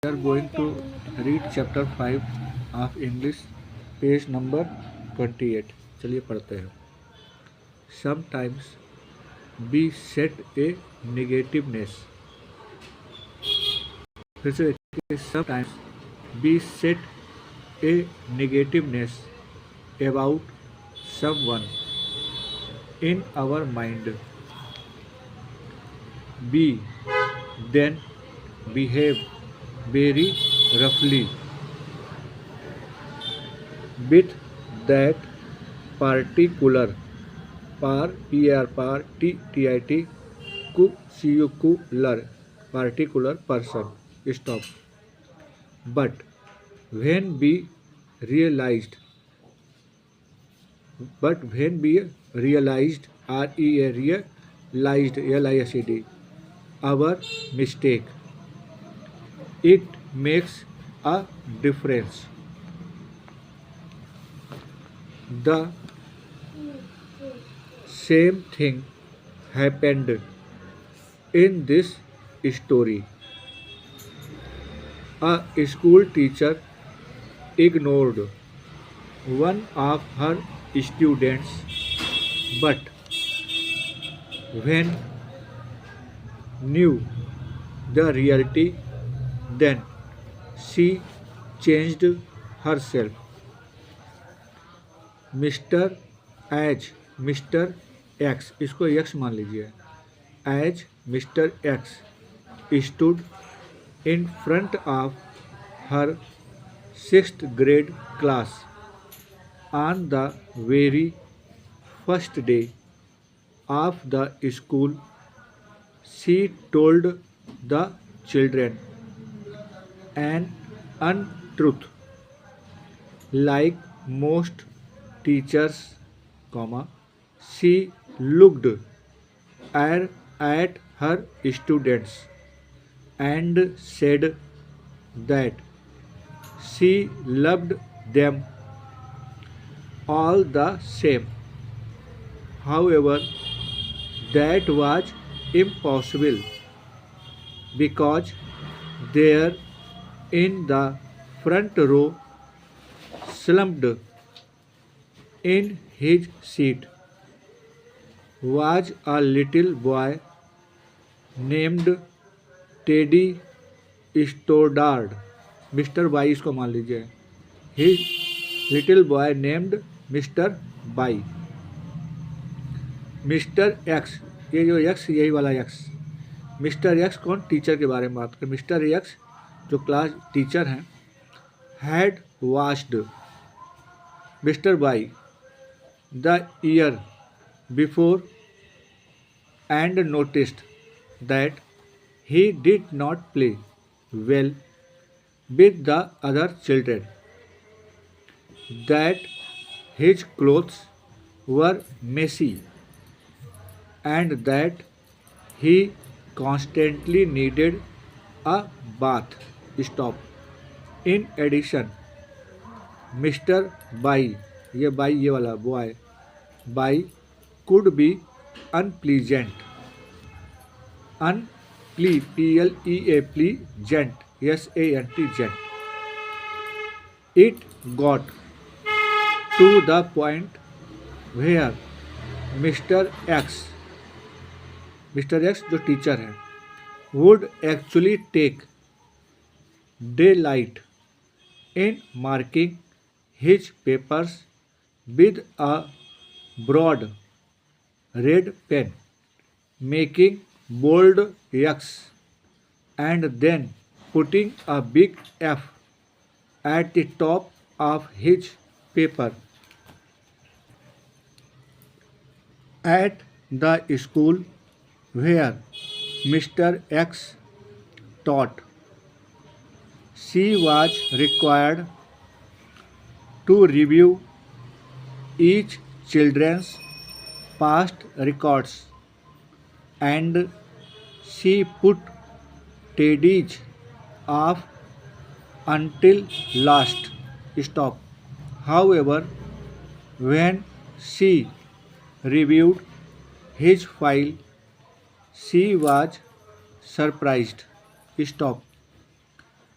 We are going to read chapter 5 of English, page number 28. चलिए पढ़ते हैं. Sometimes we set a negativeness. फिर से देखिए, sometimes we set a negativeness about someone in our mind. We then behave very roughly with that particular particular person. Stop. But when we realized realized realized our mistake, it makes a difference. The same thing happened in this story. A school teacher ignored one of her students, but when knew the reality, then she changed herself. Mister mister X, इसको X मान लीजिए. As mister X stood in front of her 6th grade class on the very first day of the school. She told the children an untruth, like most teachers, she looked at her students and said that she loved them all the same. However, that was impossible because there in the front row, slumped in his seat, was a little boy named Teddy Stoddard. Mister by इसको मान लीजिए. His little boy named mister by. Mister x, ये जो x, यही वाला x. Mister x कौन? Teacher के बारे में बात करें. मिस्टर एक्स जो क्लास टीचर हैं, had watched mister by the year before and noticed that he did not play well with the other children, that his clothes were messy, and that he constantly needed a bath. Stop. In addition, Mr. Bai, ये बाई, ये वाला boy, Bai could be unpleasant. Pleasant, gent. It got to the point where mister X जो teacher है, would actually take delight in marking his papers with a broad red pen, making bold X and then putting a big F at the top of his paper. At the school where Mr. X taught, she was required to review each children's past records, and she put Teddy's off until last. Stop. However, when she reviewed his file, she was surprised. Stop.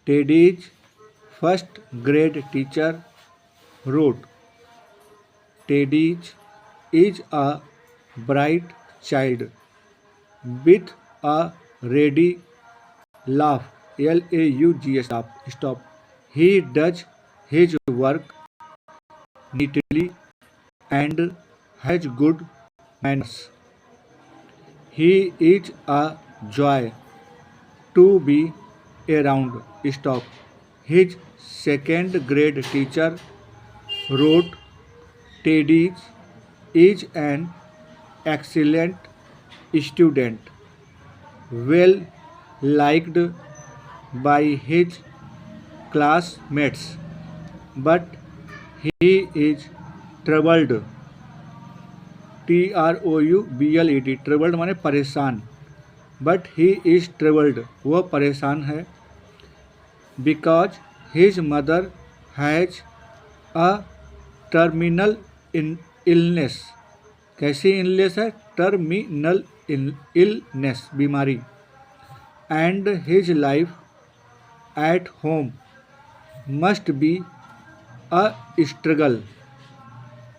Teddy's first grade teacher wrote, Teddy is a bright child with a ready laugh. L-A-U-G-S. Stop. He does his work neatly and has good manners. He is a joy to be around. Stop. His second grade teacher wrote, Teddy is an excellent student, well liked by his classmates, but he is troubled. Troubled, troubled माने परेशान. But he is troubled, वह परेशान है. Because his mother has a terminal illness. कैसी illness है? Terminal illness, बीमारी. And his life at home must be a struggle.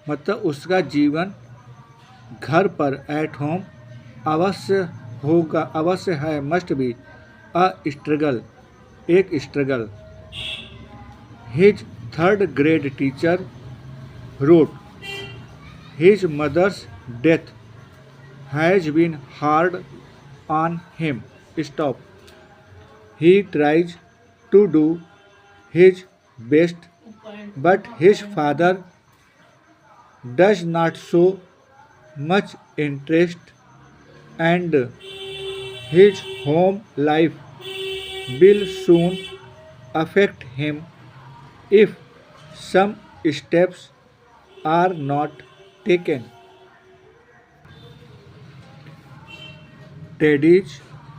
मतलब उसका जीवन घर पर एट होम अवश्य होगा, अवश्य है. मस्ट बी अ स्ट्रगल, एक struggle. His third grade teacher wrote, his mother's death has been hard on him. Stop. He tries to do his best, but his father does not show much interest, and his home life will soon affect him if some steps are not taken. Teddy's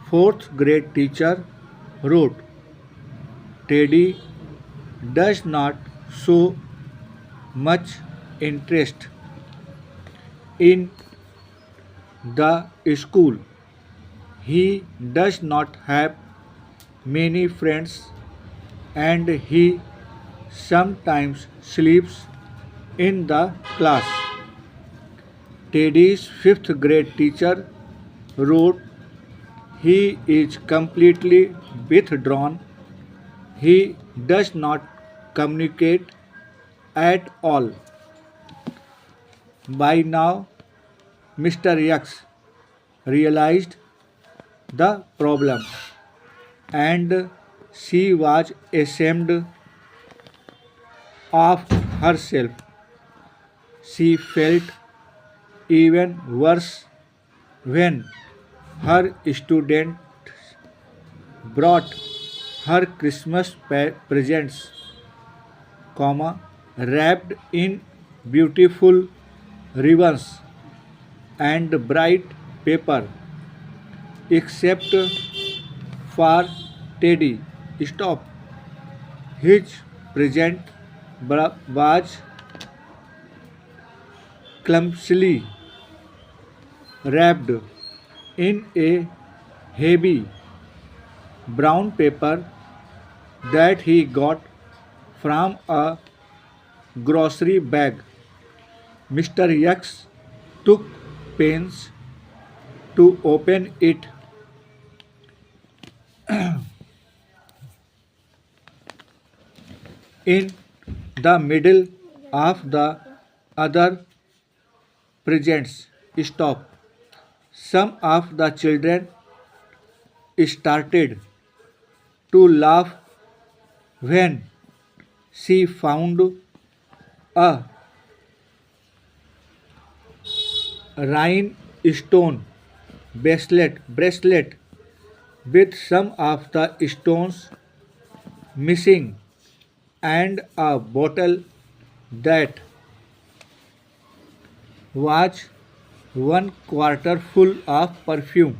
fourth grade teacher wrote, Teddy does not show much interest in the school. He does not have many friends and he sometimes sleeps in the class. Teddy's fifth grade teacher wrote, he is completely withdrawn. He does not communicate at all. By now, Mr. X realized the problem and she was ashamed of herself. She felt even worse when her students brought her Christmas presents, wrapped in beautiful ribbons and bright paper, except for Teddy. Stop. His present was clumsily wrapped in a heavy brown paper that he got from a grocery bag. Mr. X took pains to open it. In the middle of the other presents. Stop. Some of the children started to laugh when she found a rhinestone bracelet with some of the stones missing and a bottle that was 1/4 full of perfume.